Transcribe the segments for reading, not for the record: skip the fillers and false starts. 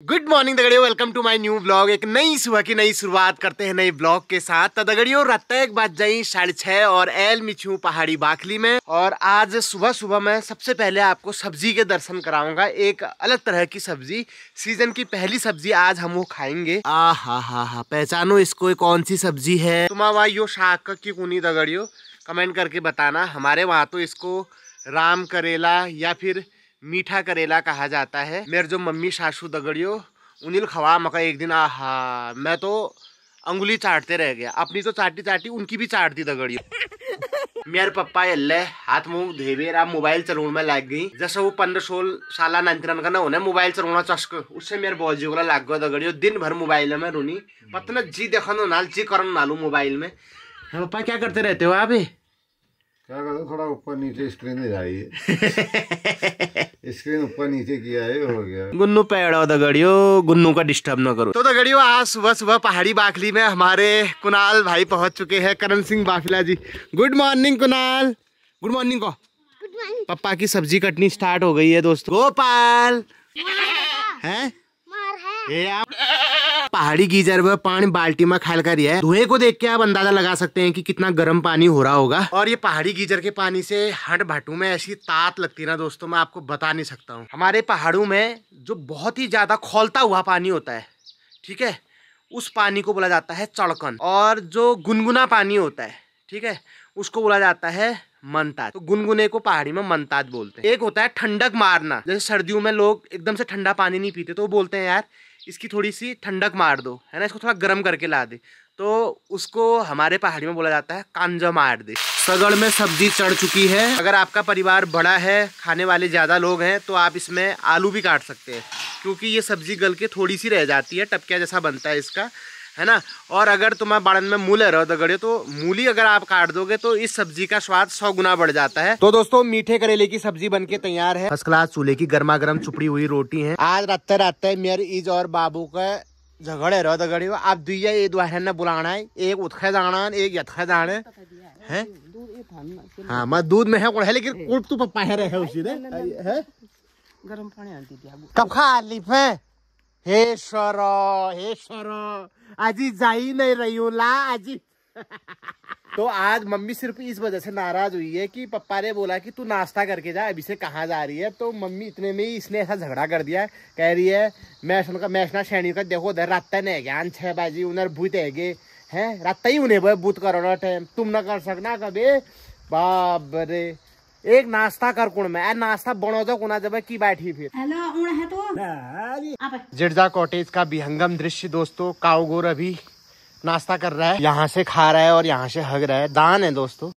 Good morning दगड़ियों, welcome to my new blog. एक नई सुबह की नई शुरुआत करते हैं नई ब्लॉग के साथ। तो दगड़ियों रात एक बाज जाई 6:30 और एल मिचू पहाड़ी बाखली में। और आज सुबह सुबह मैं सबसे पहले आपको सब्जी के दर्शन कराऊंगा। एक अलग तरह की सब्जी, सीजन की पहली सब्जी आज हम वो खाएंगे। हा पहचानो इसको, कौन सी सब्जी है? तुम्हारा यो शाक की कुनी दगड़ियों कमेंट करके बताना। हमारे वहाँ तो इसको राम करेला या फिर मीठा करेला कहा जाता है। मेरे जो मम्मी सासू दगड़ियों उन्हीं खवा मका एक दिन, आहा मैं तो अंगुली चाटते रह गया। अपनी तो चाटी चाटी, उनकी भी चाट दी दगड़ियों। मेरे पप्पा अल्ले हाथ मुंह धेवे रहा, मोबाइल चलाने में लग गई। जैसे वो 15-16 साल नंतरन का ना होने मोबाइल चलाना चस्क, उससे मेरे बॉजी को लग गया दगड़ियों। दिन भर मोबाइल में रूनी पता जी देखा नाल जी करन नालू मोबाइल में। पप्पा क्या करते रहते हो आप? क्या करो, थोड़ा ऊपर नीचे स्क्रीन ले जाइए। स्क्रीन ऊपर नीचे किया है, हो गया। गुन्नू पैड़ा दगड़ियों, गुन्नू का डिस्टर्ब ना करो। तो दगड़ियों आज सुबह सुबह पहाड़ी बाखली में हमारे कुणाल भाई पहुंच चुके हैं। Karan Singh Bafila ji, good morning Kunal. Good morning को पप्पा की सब्जी कटनी स्टार्ट हो गई है दोस्तों। गोपाल है पहाड़ी गीजर में पानी बाल्टी में खाल कर है। धुएं को देख के आप अंदाजा लगा सकते हैं कि कितना गर्म पानी हो रहा होगा। और ये पहाड़ी गीजर के पानी से हट भाटू में ऐसी तात लगती है ना दोस्तों, मैं आपको बता नहीं सकता हूँ। हमारे पहाड़ों में जो बहुत ही ज्यादा खौलता हुआ पानी होता है, ठीक है, उस पानी को बोला जाता है चड़कन। और जो गुनगुना पानी होता है, ठीक है, उसको बोला जाता है मनतात। तो गुनगुने को पहाड़ी में मनतात बोलते हैं। एक होता है ठंडक मारना, जैसे सर्दियों में लोग एकदम से ठंडा पानी नहीं पीते तो वो बोलते हैं यार इसकी थोड़ी सी ठंडक मार दो, है ना, इसको थोड़ा गर्म करके ला दे, तो उसको हमारे पहाड़ी में बोला जाता है कांजा मार दे। सगड़ में सब्जी चढ़ चुकी है। अगर आपका परिवार बड़ा है, खाने वाले ज्यादा लोग हैं, तो आप इसमें आलू भी काट सकते हैं, क्योंकि ये सब्जी गल के थोड़ी सी रह जाती है, टपकिया जैसा बनता है इसका, है ना। और अगर तुम्हारे बाड़न में मूल रहो दगड़े, तो मूली अगर आप काट दोगे तो इस सब्जी का स्वाद 100 गुना बढ़ जाता है। तो दोस्तों मीठे करेले की सब्जी बनके तैयार है। फर्स्ट क्लास चूल्हे की गर्मा गर्म चुपड़ी हुई रोटी है। आज रात मेरे ईज और बाबू का झगड़े रहो दगड़े। आप दुइया ये द्वारा ने बुलाना है, एक उठे जाना एक यथे जाने है। हाँ मैं दूध में है कौन है, लेकिन कुल तो पप्पा है रहे उसी ने है। गरम पानी आती थी कब खा लिफ है। हे स्वरो आजी जाई नहीं रही हूँ ला आजी। तो आज मम्मी सिर्फ इस वजह से नाराज हुई है कि पप्पा ने बोला कि तू नाश्ता करके जा, अभी से कहाँ जा रही है। तो मम्मी इतने में ही इसने ऐसा झगड़ा कर दिया, कह रही है मैं शैनी का देखो उधर रात ने ज्ञान 6 बजे उन्हें भूत है हैं, रात ही उन्हें भूत करो टाइम तुम न कर सकना कभी। बाप रे एक नाश्ता कर कुण में नाश्ता बनो तो कुना जब की बैठी फिर। हेलो उण है तो जिरजा कॉटेज का विहंगम दृश्य दोस्तों। काउगोर अभी नाश्ता कर रहा है, यहाँ से खा रहा है और यहाँ से हग रहा है। दान है दोस्तों।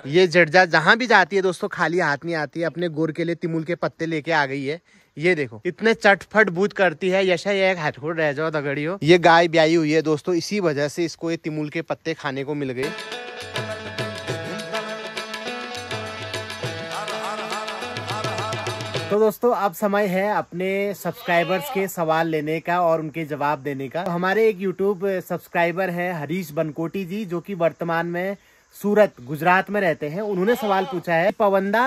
ये जड़जा जहाँ भी जाती है दोस्तों खाली हाथ नहीं आती है, अपने गोर के लिए तिमुल के पत्ते लेके आ गई है। ये देखो इतने चटफट बूथ करती है, यशा ये एक हाथ रह जाओ दगड़ियों। ये गाय ब्याई हुई है दोस्तों, इसी वजह से इसको ये तिमुल के पत्ते खाने को मिल गए। तो दोस्तों अब समय है अपने सब्सक्राइबर्स के सवाल लेने का और उनके जवाब देने का। तो हमारे एक यूट्यूब सब्सक्राइबर है हरीश बनकोटी जी, जो कि वर्तमान में सूरत गुजरात में रहते हैं। उन्होंने सवाल पूछा है, पवंदा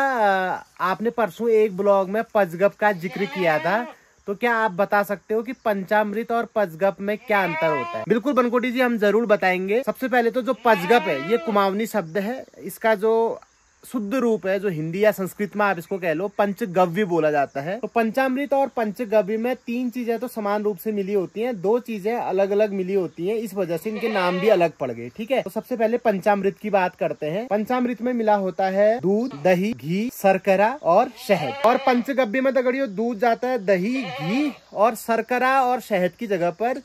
आपने परसों एक ब्लॉग में पचगप का जिक्र किया था, तो क्या आप बता सकते हो कि पंचामृत और पचगप में क्या अंतर होता है? बिल्कुल बनकोटी जी, हम जरूर बताएंगे। सबसे पहले तो जो पचगप है ये कुमाऊनी शब्द है, इसका जो शुद्ध रूप है जो हिंदी या संस्कृत में आप इसको कह लो पंचगव्य बोला जाता है। तो पंचामृत और पंचगव्य में 3 चीजें तो समान रूप से मिली होती हैं, 2 चीजें अलग अलग मिली होती हैं, इस वजह से इनके नाम भी अलग पड़ गए। ठीक है, तो सबसे पहले पंचामृत की बात करते हैं। पंचामृत में मिला होता है दूध, दही, घी, शर्करा और शहद। और पंचगव्य में दगड़ियों दूध जाता है, दही, घी और शर्करा और शहद की जगह पर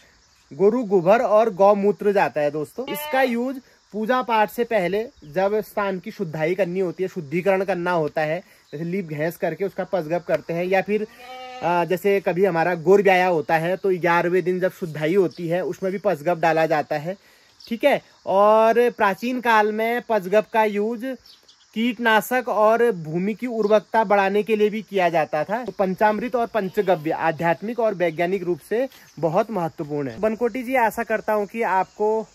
गोरु गोबर और गौमूत्र जाता है दोस्तों। इसका यूज पूजा पाठ से पहले जब स्थान की शुद्धाई करनी होती है, शुद्धिकरण करना होता है, जैसे लीप घैस करके उसका पचगप करते हैं, या फिर जैसे कभी हमारा गोर ब्याया होता है तो 11वें दिन जब शुद्धाई होती है उसमें भी पचगप डाला जाता है। ठीक है, और प्राचीन काल में पचगप का यूज कीटनाशक और भूमि की उर्वरकता बढ़ाने के लिए भी किया जाता था। तो पंचामृत और पंचगव्य आध्यात्मिक और वैज्ञानिक रूप से बहुत महत्वपूर्ण है। बनकोटी जी आशा करता हूँ कि आपको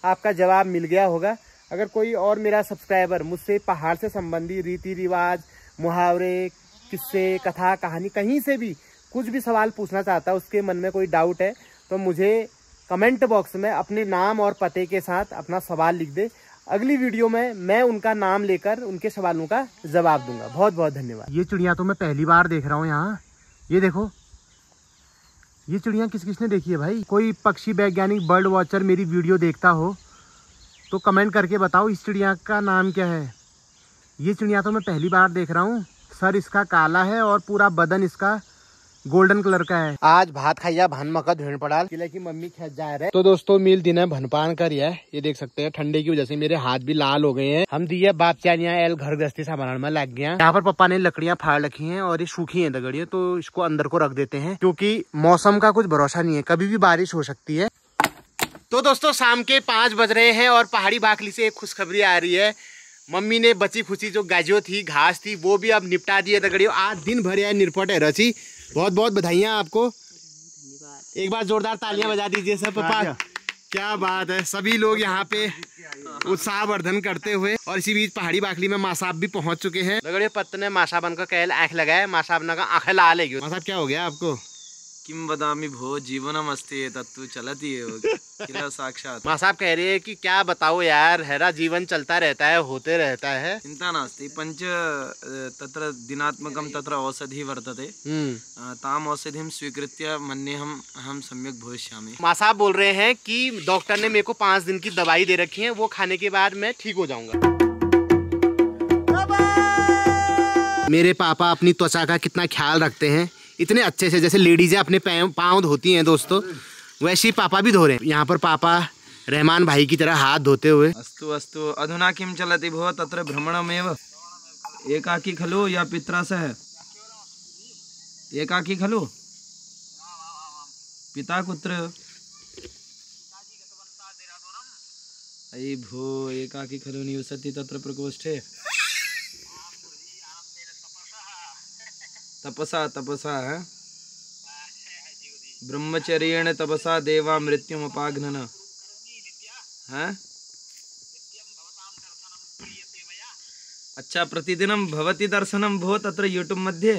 आपका जवाब मिल गया होगा। अगर कोई और मेरा सब्सक्राइबर मुझसे पहाड़ से संबंधी रीति रिवाज, मुहावरे, किस्से, कथा, कहानी, कहीं से भी कुछ भी सवाल पूछना चाहता है, उसके मन में कोई डाउट है तो मुझे कमेंट बॉक्स में अपने नाम और पते के साथ अपना सवाल लिख दे। अगली वीडियो में मैं उनका नाम लेकर उनके सवालों का जवाब दूंगा। बहुत बहुत धन्यवाद। ये चिड़िया तो मैं पहली बार देख रहा हूँ यहाँ। ये देखो, ये चिड़िया किसने देखी है भाई? कोई पक्षी वैज्ञानिक, बर्ड वॉचर मेरी वीडियो देखता हो तो कमेंट करके बताओ इस चिड़िया का नाम क्या है। ये चिड़िया तो मैं पहली बार देख रहा हूँ। सर इसका काला है और पूरा बदन इसका गोल्डन कलर का है। आज भात खाइया भान मका धोन पड़ाल किले की मम्मी खेत जा रहे। तो दोस्तों मील दिन है भनपान कर ये देख सकते हैं। ठंडे की वजह से मेरे हाथ भी लाल हो गए हैं। हम दिए बाप चानिया एल घर गृहस्थी सामान में लग गया। यहाँ पर पापा ने लकड़ियां फाड़ रखी हैं और ये सूखी हैं दगड़ियां, तो इसको अंदर को रख देते हैं क्योंकि मौसम का कुछ भरोसा नहीं है, कभी भी बारिश हो सकती है। तो दोस्तों शाम के 5 बज रहे हैं और पहाड़ी बाकली से एक खुशखबरी आ रही है। मम्मी ने बची खुची जो गाजो थी, घास थी, वो भी अब निपटा दी है दगड़ियों। आज दिन भर है निरपट है रची। बहुत बहुत बधाइयाँ आपको। एक बार जोरदार तालियां बजा दीजिए सब पापा। क्या बात है, सभी लोग यहाँ पे उत्साहवर्धन करते हुए। और इसी बीच पहाड़ी बाकली में मासाब भी पहुंच चुके हैं। दगड़ियों पत्त ने मासाबन का कहल आंख लगाया, मासाब ने आंखें ला लेगी। मासाब क्या हो गया आपको? किम बदामी भो जीवनम अस्ति तत्व चलती है साक्षात। माँ साहब कह रहे हैं कि क्या बताओ यार, हैरा जीवन चलता रहता है, होते रहता है। चिंता नास्ति। पंच तत्र दिनात्मकम तत्र औषधि वर्तते, ताम औषधिम स्वीकृत्य मन्येहम हम सम्यक भविष्यामि। माँ साहब बोल रहे हैं कि डॉक्टर ने मेरे को 5 दिन की दवाई दे रखी है, वो खाने के बाद मैं ठीक हो जाऊंगा। मेरे पापा अपनी त्वचा का कितना ख्याल रखते हैं, इतने अच्छे से। जैसे लेडीजें अपने पाँव धोती हैं दोस्तों, वैसे ही पापा भी धो रहे हैं। यहाँ पर पापा रहमान भाई की तरह हाथ धोते हुए। अस्तु अस्तु अधुना किम चलति भो तत्र भ्रमणमेव। एकाकी खलु या पित्रा सह? एकाकी खलु? पिता कुत्र? अयि भो एकाकी खलु निवसति तत्र प्रकोष्ठे। तपसा तपसा है ब्रह्मचर्येण तपसा देवा मृत्युम उपाघ्नन है। अच्छा प्रतिदिनं भवति दर्शनं भो तत्र यूट्यूब मध्ये?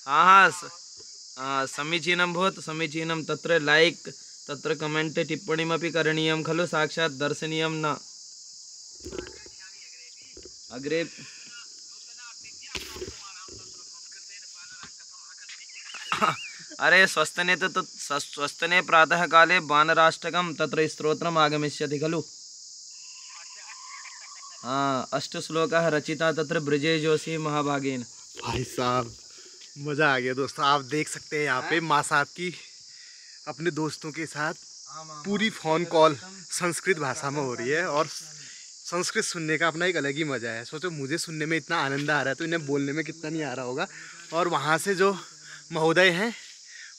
हाँ समीचीनं भो, समीचीनं। तत्र लाइक तत्र कमेंट टिप्पणीमपि करणीयं खलु, साक्षात् दर्शनीयं न अग्रे। अरे स्वस्तने तो स्वस्तने प्रातः काले वानराष्टकं तत्र स्तोत्रम् आगमिष्यति खलु। अष्टश्लोकः रचिता तत्र ब्रजे जोशी महाभागेन। भाई साहब मजा आ गया दोस्तों। आप देख सकते हैं यहाँ पे माँ साहब की अपने दोस्तों के साथ पूरी फोन कॉल संस्कृत भाषा में हो रही है और संस्कृत सुनने का अपना एक अलग ही मजा है। सोचो मुझे सुनने में इतना आनंद आ रहा है तो इन्हें बोलने में कितना नहीं आ रहा होगा। और वहाँ से जो महोदय हैं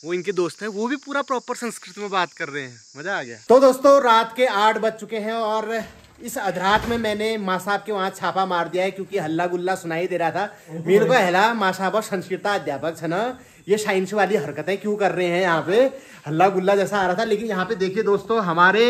वो इनके दोस्त हैं, वो भी पूरा प्रॉपर संस्कृत में बात कर रहे हैं। मजा आ गया। तो दोस्तों रात के 8 बज चुके हैं और इस अधरात में मैंने माँ साहब के वहाँ छापा मार दिया है क्योंकि हल्ला गुल्ला सुनाई दे रहा था। मेरे को हला माँ साहब और संस्कृत अध्यापक है ना, ये साइंस वाली हरकतें क्यों कर रहे हैं यहाँ पे, हल्ला गुल्ला जैसा आ रहा था। लेकिन यहाँ पे देखिए दोस्तों हमारे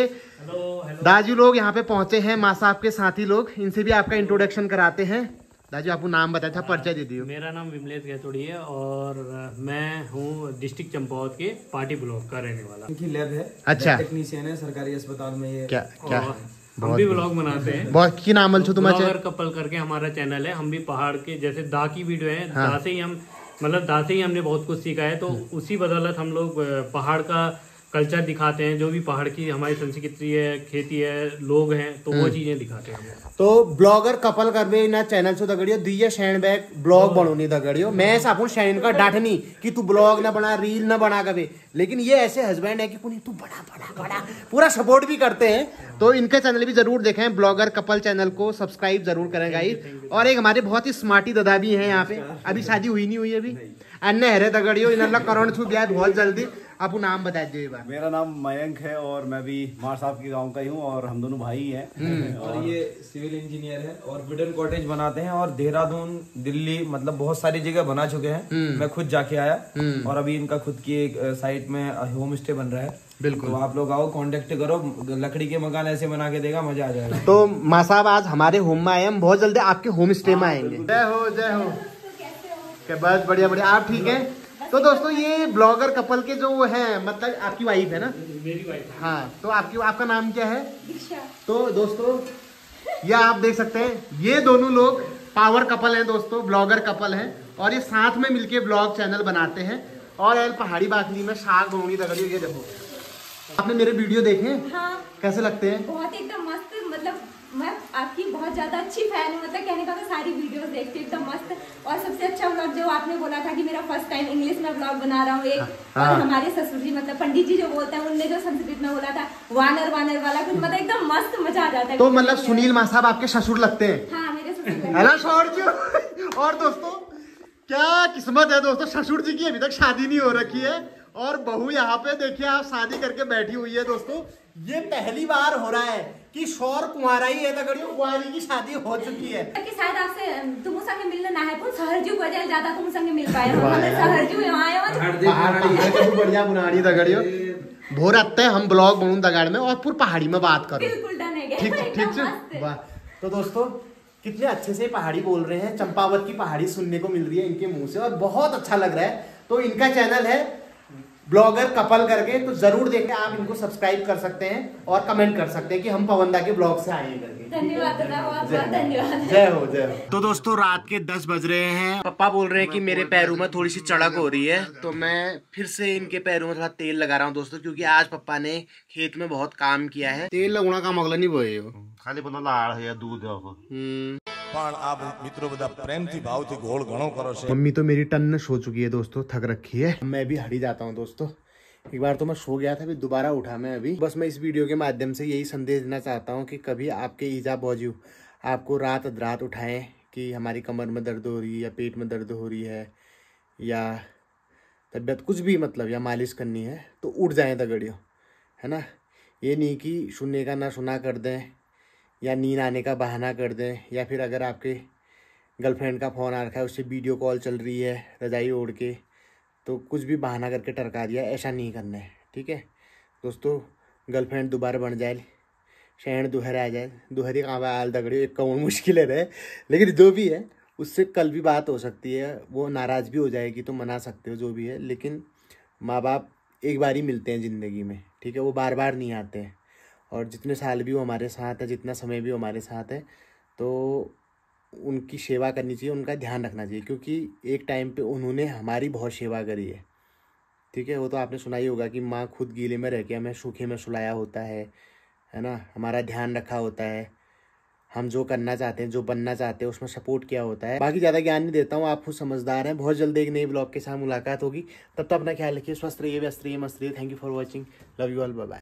दाजू लोग यहाँ पे पहुंचे हैं, माँ साहब के साथी लोग। इनसे भी आपका इंट्रोडक्शन कराते हैं। दाजू आपको नाम बताया था, परिचय दे दियो। मेरा नाम विमलेश गैतोड़ी है और मैं हूँ डिस्ट्रिक्ट चंपावत के पार्टी ब्लॉक का रहने वाला। इनकी लैब है, अच्छा टेक्नीशियन है सरकारी अस्पताल में। ये क्या क्या हम भी ब्लॉग बनाते हैं। बहुत की नाम छो तुम्हारे ब्लॉगर कपल करके हमारा चैनल है। हम भी पहाड़ के जैसे दा की वीडियो है, दा से ही हम मतलब दा से ही हमने बहुत कुछ सीखा है। तो उसी बदौलत हम लोग पहाड़ का कल्चर दिखाते हैं, जो भी पहाड़ की हमारी संस्कृति है, खेती है, लोग हैं, तो वो चीजें दिखाते हैं हम। तो ब्लॉगर कपल करवे ना चैनल से दगड़ियो दिए शैन बैक ब्लॉग बनोनी दगड़ियो। मैं सापुन शैन का डांटनी कि तू ब्लॉग ना बना, रील ना बना कभी, लेकिन ये ऐसे हस्बैंड है कि पुनी तू बड़ा बड़ा बड़ा पूरा सपोर्ट भी करते हैं। तो इनका चैनल भी जरूर देखें, ब्लॉगर कपल चैनल को सब्सक्राइब जरूर करें गाइस। और एक हमारे बहुत ही स्मार्टी दादा भी हैं यहाँ पे, अभी शादी हुई नहीं हुई अभी। अन्य हरे दगड़ियो इन करण छू ब्याह बहुत जल्दी। आपको नाम बता दीजिए बार। मेरा नाम मयंक है और मैं भी मार साहब के गांव का ही हूँ और हम दोनों भाई हैं। और ये सिविल इंजीनियर है और वुडन कॉटेज बनाते हैं और देहरादून, दिल्ली, मतलब बहुत सारी जगह बना चुके हैं। मैं खुद जाके आया और अभी इनका खुद की एक साइट में होम स्टे बन रहा है। बिल्कुल, तो आप लोग आओ, कांटेक्ट करो, लकड़ी के मकान ऐसे बना के देगा, मजा आ जाएगा। तो माँ साहब आज हमारे होम में आए, हम बहुत जल्दी आपके होम स्टे में आएंगे। जय हो जय हो। बस बढ़िया बढ़िया, आप ठीक है? तो दोस्तों ये ब्लॉगर कपल के जो है, मतलब आपकी वाइफ है ना? मेरी वाइफ। हाँ, तो आपका नाम क्या है? तो दोस्तों ये आप देख सकते हैं, ये दोनों लोग पावर कपल हैं दोस्तों, ब्लॉगर कपल हैं और ये साथ में मिलके ब्लॉग चैनल बनाते हैं। और यार पहाड़ी बाखली में साग बनूंगी दगड़ी, ये देखो। आपने मेरे वीडियो देखे? हाँ। कैसे लगते हैं? बहुत एकदम मस्त, मतलब मैं आपकी बहुत ज्यादा अच्छी फैन हूँ, मतलब कहने का मैं सारी वीडियोस देखती हूँ, एकदम मस्त। और सबसे अच्छा व्लॉग जो आपने बोला था कि मेरा फर्स्ट टाइम इंग्लिश में व्लॉग बना रहा हूँ एक, और हमारे ससुर जी मतलब पंडित जी जो बोलते हैं उनने जो संस्कृत में बोला था वानर वानर वाला कुछ, मतलब एकदम मस्त मजा आ जाता है। तो मतलब सुनील माँ साहब आपके ससुर लगते हैं? हाँ, मेरे ससुर। है ना ससुर जी? और दोस्तों क्या किस्मत है दोस्तों, ससुर जी की अभी तक शादी नहीं हो रखी है और बहू यहाँ पे देखिए आप शादी करके बैठी हुई है। दोस्तों ये पहली बार हो रहा है कि शौर कुंवारा ही है दगड़ियों, कुंवारी की शादी हो चुकी है। कि शायद आपसे तुम संगे मिलने ना है, पर सहरजू को वजह ज्यादा तुम संगे मिल पाए हो, मतलब सहरजू यहाँ आए हो। बढ़िया बुनाड़ी दगड़ियों, भोर आते हैं हम ब्लॉग बनू दगाड़ में और पूरी पहाड़ी में बात करो। बिल्कुल डन है, ठीक ठीक। वाह, तो दोस्तों कितने अच्छे से पहाड़ी बोल रहे हैं, चंपावत की पहाड़ी सुनने को मिल रही है इनके मुंह से और बहुत अच्छा लग रहा है। तो इनका चैनल है ब्लॉगर कपल करके, तो जरूर देखें, आप इनको सब्सक्राइब कर सकते हैं और कमेंट कर सकते हैं कि हम पवनदा के ब्लॉग से आए हैं करके। धन्यवाद, बहुत धन्यवाद। जय हो जय हो। तो दोस्तों रात के 10 बज रहे हैं, पापा बोल रहे हैं कि मेरे पैरों में थोड़ी सी चढ़क हो रही है, तो मैं फिर से इनके पैरों में थोड़ा तेल लगा रहा हूँ दोस्तों, क्योंकि आज पापा ने खेत में बहुत काम किया है। तेल लगना काम अगला नहीं बोए खाली बनो लाड़ है या दूध પણ આ મિત્રો બધા પ્રેમથી ભાવથી ઘોળ ઘણો કરો છે। मम्मी तो मेरी टन सो चुकी है दोस्तों, थक रखी है। मैं भी हड़ी जाता हूँ दोस्तों, एक बार तो मैं सो गया था, फिर दोबारा उठा मैं अभी। बस मैं इस वीडियो के माध्यम से यही संदेश देना चाहता हूँ कि कभी आपके ईजा बौजू आपको रात अधरात उठाएं कि हमारी कमर में दर्द हो रही है या पेट में दर्द हो रही है या तबीयत कुछ भी, मतलब या मालिश करनी है, तो उठ जाएं दगड़ियों, है ना। ये नहीं कि सुनने का ना सुना कर दें या नींद आने का बहाना कर दें, या फिर अगर आपके गर्लफ्रेंड का फ़ोन आ रखा है, उससे वीडियो कॉल चल रही है रजाई ओढ़ के, तो कुछ भी बहाना करके टरका दिया, ऐसा नहीं करना है, ठीक है दोस्तों। गर्लफ्रेंड दोबारा बन जाए, शहर दुहर आ जाए, दुहरी कहाँ आल दगड़ियों, एक कौन मुश्किल है, लेकिन जो भी है उससे कल भी बात हो सकती है, वो नाराज़ भी हो जाएगी तो मना सकते हो जो भी है, लेकिन माँ बाप एक बार ही मिलते हैं ज़िंदगी में, ठीक है, वो बार बार नहीं आते हैं। और जितने साल भी वो हमारे साथ है, जितना समय भी वो हमारे साथ है, तो उनकी सेवा करनी चाहिए, उनका ध्यान रखना चाहिए, क्योंकि एक टाइम पे उन्होंने हमारी बहुत सेवा करी है, ठीक है। वो तो आपने सुना ही होगा कि माँ खुद गीले में रह के हमें सूखे में सुलाया होता है ना, हमारा ध्यान रखा होता है, हम जो करना चाहते हैं, जो बनना चाहते हैं उसमें सपोर्ट किया होता है। बाकी ज़्यादा ज्ञान नहीं देता हूँ, आप खुद समझदार हैं। बहुत जल्द एक नई ब्लॉग के साथ मुलाकात होगी, तब तक अपना ख्याल रखिए, स्वस्थ रहिए, व्यस्त रहिए, मस्त रहिए। Thank you for watching, love you all, bye bye.